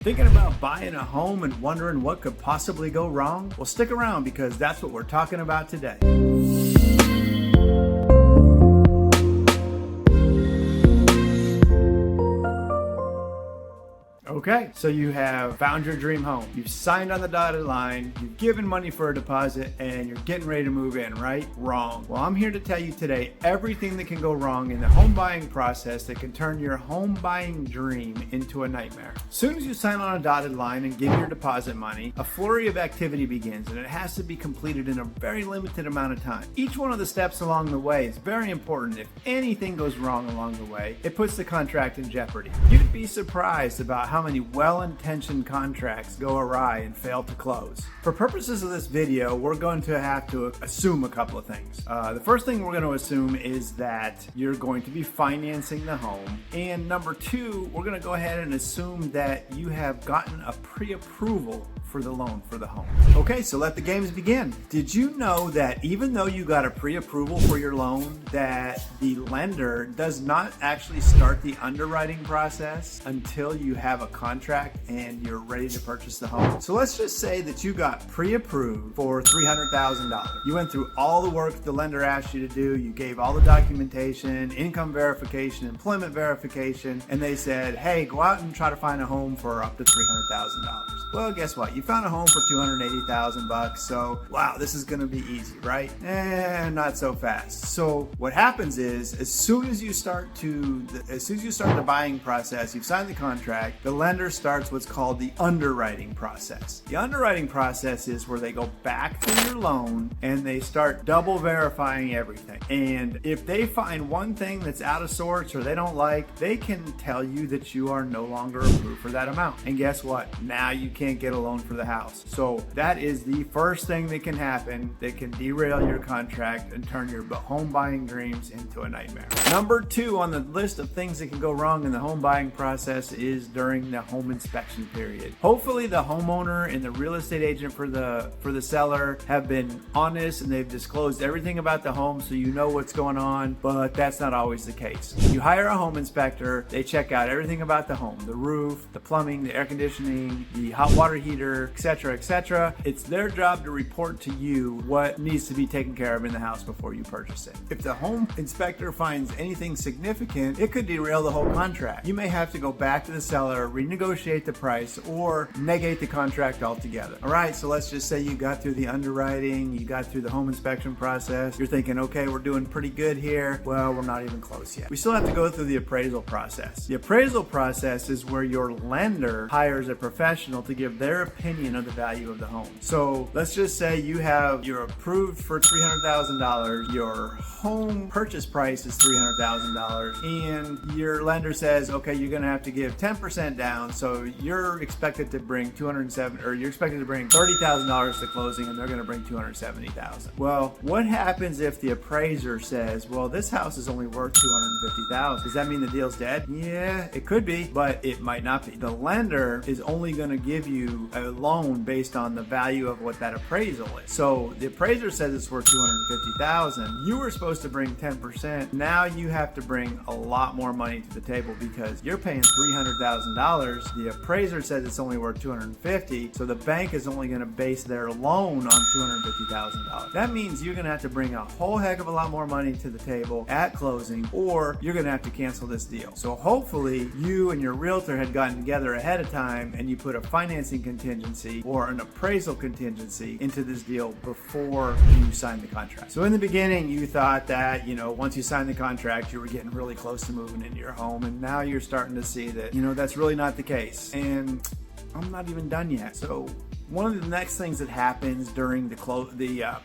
Thinking about buying a home and wondering what could possibly go wrong? Well, stick around because that's what we're talking about today. Okay, so you have found your dream home. You've signed on the dotted line, you've given money for a deposit, and you're getting ready to move in, right? Wrong. Well, I'm here to tell you today everything that can go wrong in the home buying process that can turn your home buying dream into a nightmare. As soon as you sign on a dotted line and give your deposit money, a flurry of activity begins, and it has to be completed in a very limited amount of time. Each one of the steps along the way is very important. If anything goes wrong along the way, it puts the contract in jeopardy. You'd be surprised about how many well-intentioned contracts go awry and fail to close. For purposes of this video, we're going to have to assume a couple of things. The first thing we're going to assume is that you're going to be financing the home. And number two, we're going to go ahead and assume that you have gotten a pre-approval for the loan for the home. Okay, so let the games begin. Did you know that even though you got a pre-approval for your loan, that the lender does not actually start the underwriting process until you have a contract and you're ready to purchase the home? So let's just say that you got pre-approved for $300,000. You went through all the work the lender asked you to do. You gave all the documentation, income verification, employment verification, and they said, hey, go out and try to find a home for up to $300,000. Well, guess what? You found a home for $280,000, so wow, this is gonna be easy, right? Not so fast. So what happens is, as soon as you start the buying process, you've signed the contract, the lender starts what's called the underwriting process. The underwriting process is where they go back to your loan and they start double verifying everything. And if they find one thing that's out of sorts or they don't like, they can tell you that you are no longer approved for that amount. And guess what? Now you can't get a loan for the house. So that is the first thing that can happen that can derail your contract and turn your home buying dreams into a nightmare. Number two on the list of things that can go wrong in the home buying process is during the home inspection period. Hopefully the homeowner and the real estate agent for the seller have been honest and they've disclosed everything about the home so you know what's going on, but that's not always the case. You hire a home inspector, they check out everything about the home, the roof, the plumbing, the air conditioning, the hot water heater, etc., etc. It's their job to report to you what needs to be taken care of in the house before you purchase it. If the home inspector finds anything significant, it could derail the whole contract. You may have to go back to the seller, renegotiate the price, or negate the contract altogether. All right, so let's just say you got through the underwriting, you got through the home inspection process. You're thinking, okay, we're doing pretty good here. Well, we're not even close yet. We still have to go through the appraisal process. The appraisal process is where your lender hires a professional to give their opinion of the value of the home. So let's just say you're approved for $300,000, your home purchase price is $300,000, and your lender says, okay, you're gonna have to give 10% down, so you're expected to bring $30,000 to closing, and they're gonna bring $270,000. Well, what happens if the appraiser says, well, this house is only worth $250,000? Does that mean the deal's dead? Yeah, it could be, but it might not be. The lender is only gonna give you a loan based on the value of what that appraisal is. So the appraiser says it's worth $250,000. You were supposed to bring 10%. Now you have to bring a lot more money to the table because you're paying $300,000. The appraiser says it's only worth $250,000. So the bank is only going to base their loan on $250,000. That means you're going to have to bring a whole heck of a lot more money to the table at closing, or you're going to have to cancel this deal. So hopefully you and your realtor had gotten together ahead of time and you put a financing contingency or an appraisal contingency into this deal before you signed the contract. So in the beginning, you thought that, once you signed the contract, you were getting really close to moving into your home. And now you're starting to see that, that's really not the case. And I'm not even done yet. So one of the next things that happens during the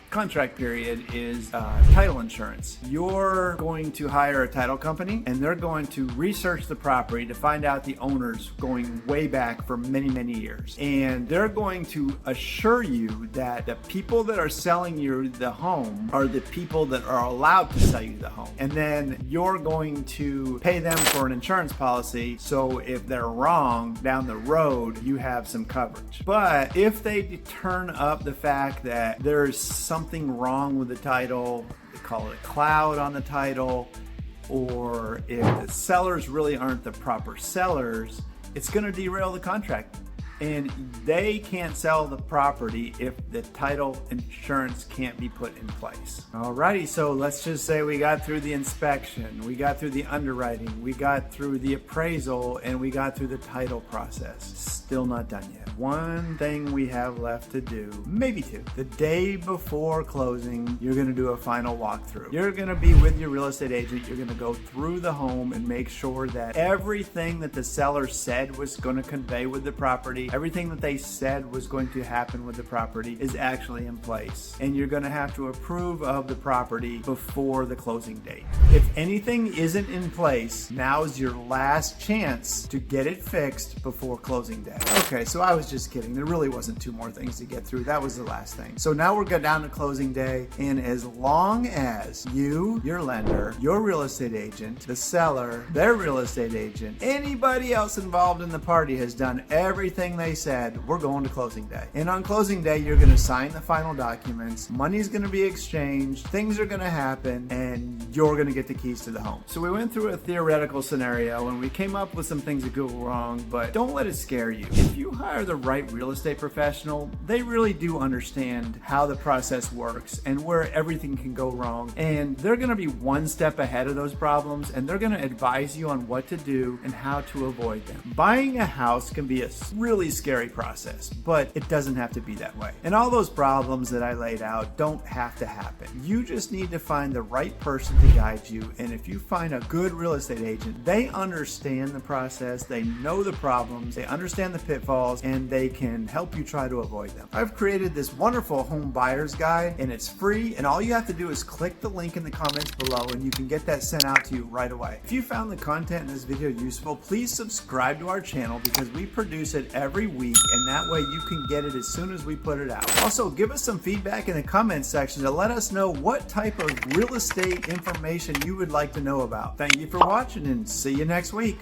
contract period is title insurance. You're going to hire a title company and they're going to research the property to find out the owners going way back for many, many years. And they're going to assure you that the people that are selling you the home are the people that are allowed to sell you the home. And then you're going to pay them for an insurance policy, so if they're wrong down the road, you have some coverage. But if they turn up the fact that there's something wrong with the title, they call it a cloud on the title, or if the sellers really aren't the proper sellers, it's going to derail the contract. and they can't sell the property if the title insurance can't be put in place. Alrighty, so let's just say we got through the inspection, we got through the underwriting, we got through the appraisal, and we got through the title process. Still not done yet. One thing we have left to do, maybe two. The day before closing, you're gonna do a final walkthrough. You're gonna be with your real estate agent, you're gonna go through the home and make sure that everything that the seller said was gonna convey with the property, everything that they said was going to happen with the property is actually in place. And you're gonna have to approve of the property before the closing date. If anything isn't in place, now's your last chance to get it fixed before closing day. Okay, so I was just kidding. There really wasn't two more things to get through. That was the last thing. So now we're going down to closing day, and as long as you, your lender, your real estate agent, the seller, their real estate agent, anybody else involved in the party has done everything they said, we're going to closing day. And on closing day, you're going to sign the final documents, money's going to be exchanged, things are going to happen, and you're going to get the keys to the home. So we went through a theoretical scenario and we came up with some things that go wrong, but don't let it scare you. If you hire the right real estate professional, they really do understand how the process works and where everything can go wrong, and they're going to be one step ahead of those problems, and they're going to advise you on what to do and how to avoid them. Buying a house can be a really scary process, but it doesn't have to be that way. And all those problems that I laid out don't have to happen. You just need to find the right person to guide you, and if you find a good real estate agent, they understand the process, they know the problems, they understand the pitfalls, and they can help you try to avoid them. I've created this wonderful home buyer's guide, and it's free, and all you have to do is click the link in the comments below and you can get that sent out to you right away. If you found the content in this video useful, please subscribe to our channel because we produce it every week, and that way you can get it as soon as we put it out. Also, give us some feedback in the comments section to let us know what type of real estate information you would like to know about. Thank you for watching, and see you next week.